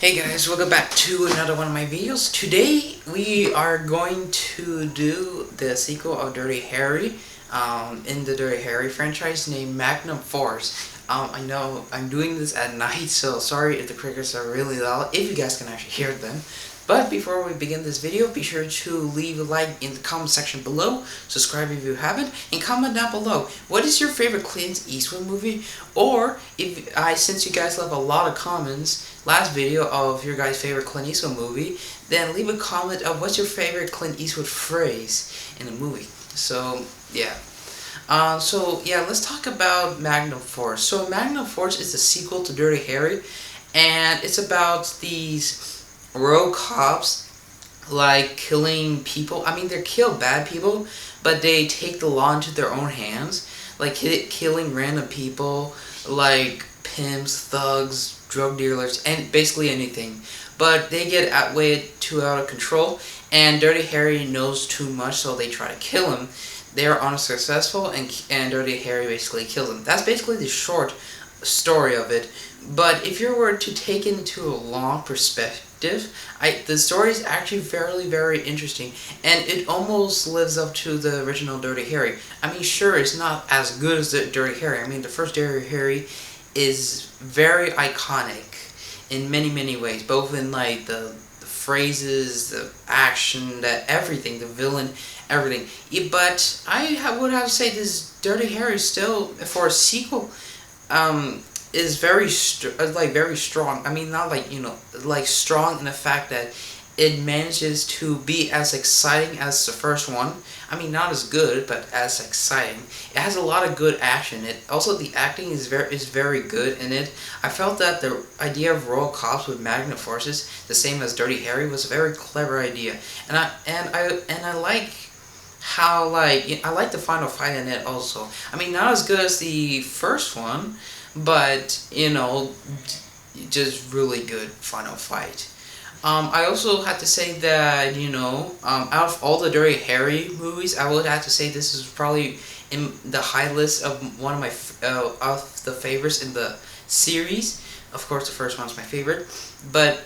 Hey guys, welcome back to another one of my videos. Today we are going to do the sequel of Dirty Harry in the Dirty Harry franchise named Magnum Force. I know I'm doing this at night, so sorry if the crickets are really loud, if you guys can actually hear them. But before we begin this video, be sure to leave a like in the comment section below, subscribe if you haven't, and comment down below. What is your favorite Clint Eastwood movie? Or, since you guys left a lot of comments last video of your guys' favorite Clint Eastwood movie, then leave a comment of what's your favorite Clint Eastwood phrase in the movie. So, yeah. Let's talk about Magnum Force. So Magnum Force is the sequel to Dirty Harry, and it's about these rogue cops like killing people. I mean, they kill bad people, but they take the law into their own hands, like killing random people, like pimps, thugs, drug dealers, and basically anything. But they get way too out of control, and Dirty Harry knows too much, so they try to kill him. They're unsuccessful, and Dirty Harry basically kills them. That's basically the short story of it. But if you were to take it into a long perspective, the story is actually very interesting, and it almost lives up to the original Dirty Harry. I mean, sure, it's not as good as the Dirty Harry. I mean, the first Dirty Harry is very iconic in many ways, both in like the phrases, the action, everything, the villain, everything. But would have to say this Dirty Harry still, for a sequel, is very strong. I mean, not like strong in the fact that it manages to be as exciting as the first one. I mean, not as good, but as exciting. It has a lot of good action. The acting is very good in it. I felt that the idea of royal cops with Magnum forces, the same as Dirty Harry, was a very clever idea. And I like how I like the final fight in it also. I mean, not as good as the first one, but just really good final fight. I also had to say that out of all the Dirty Harry movies, I would have to say this is probably in the high list of one of my of the favorites in the series. Of course, the first one's my favorite, but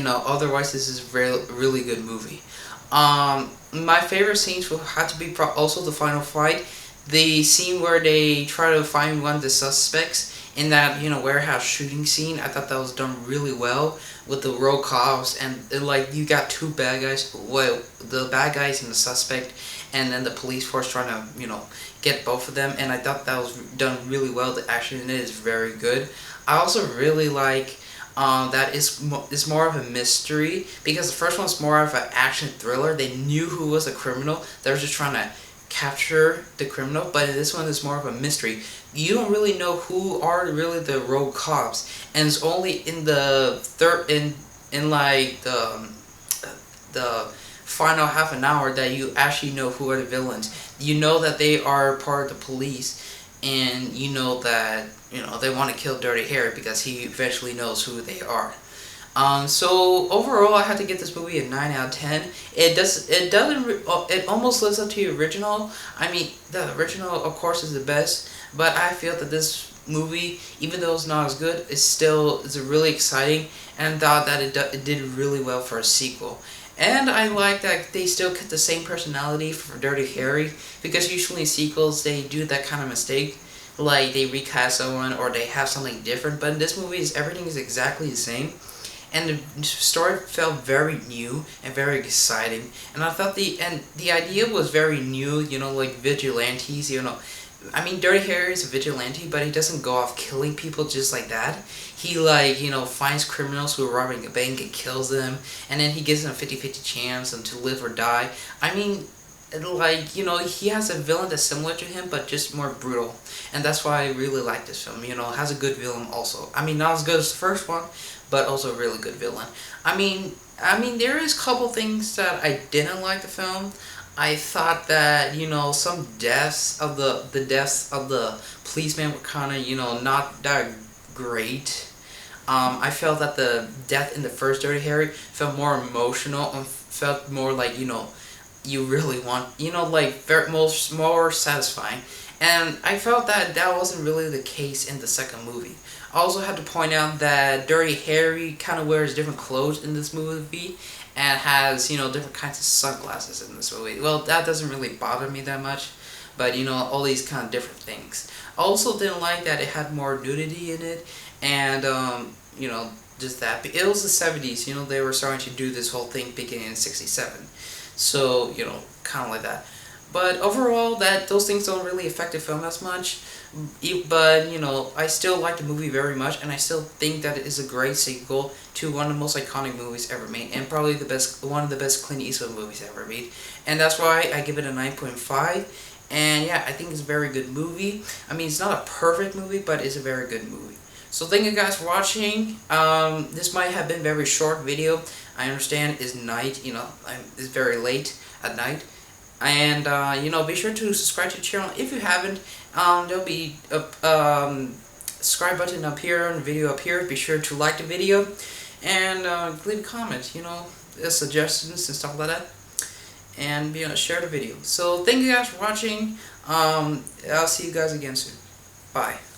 otherwise this is really good movie. My favorite scenes will have to be also the final fight. The scene where they try to find one of the suspects in that warehouse shooting scene. I thought that was done really well with the rogue cops, and you got two bad guys, well, the bad guys and the suspect, and then the police force trying to get both of them, and I thought that was done really well. The action in it is very good. I also really like that it's more of a mystery, because the first one's more of an action thriller. They knew who was the criminal. They were just trying to capture the criminal, but this one is more of a mystery. You don't really know who are really the rogue cops, and it's only in the the final half an hour that you actually know who are the villains. You know that they are part of the police, and you know that they want to kill Dirty Harry because he eventually knows who they are. So overall, I had to give this movie a 9 out of 10. It almost lives up to the original. I mean, the original, of course, is the best, but I feel that this movie, even though it's not as good, is really exciting, and thought that it did really well for a sequel. And I like that they still kept the same personality for Dirty Harry, because usually sequels, they do that kind of mistake. Like, they recast someone or they have something different, but in this movie, everything is exactly the same. And the story felt very new and very exciting, and I thought the idea was very new. Like vigilantes. I mean, Dirty Harry is a vigilante, but he doesn't go off killing people just like that. He finds criminals who are robbing a bank and kills them, and then he gives them a 50-50 chance to live or die. I mean, he has a villain that's similar to him, but just more brutal, and that's why I really like this film. It has a good villain also. I mean, not as good as the first one, but also a really good villain. I mean, there is a couple things that I didn't like the film. I thought that some deaths of the policemen were kind of not that great. I felt that the death in the first Dirty Harry felt more emotional and felt more like you really want more satisfying. And I felt that that wasn't really the case in the second movie. I also had to point out that Dirty Harry kind of wears different clothes in this movie and has, different kinds of sunglasses in this movie. Well, that doesn't really bother me that much, but all these kind of different things. I also didn't like that it had more nudity in it, and just that. It was the 70s, they were starting to do this whole thing beginning in 67. So, kind of like that. But overall, that those things don't really affect the film as much. But I still like the movie very much, and I still think that it is a great sequel to one of the most iconic movies ever made, and probably one of the best Clint Eastwood movies ever made. And that's why I give it a 9.5. And yeah, I think it's a very good movie. I mean, it's not a perfect movie, but it's a very good movie. So thank you guys for watching. This might have been a very short video. I understand it's night, it's very late at night. And be sure to subscribe to the channel if you haven't. There'll be a subscribe button up here and the video up here. Be sure to like the video and leave a comment, suggestions and stuff like that. And share the video. So thank you guys for watching. I'll see you guys again soon. Bye.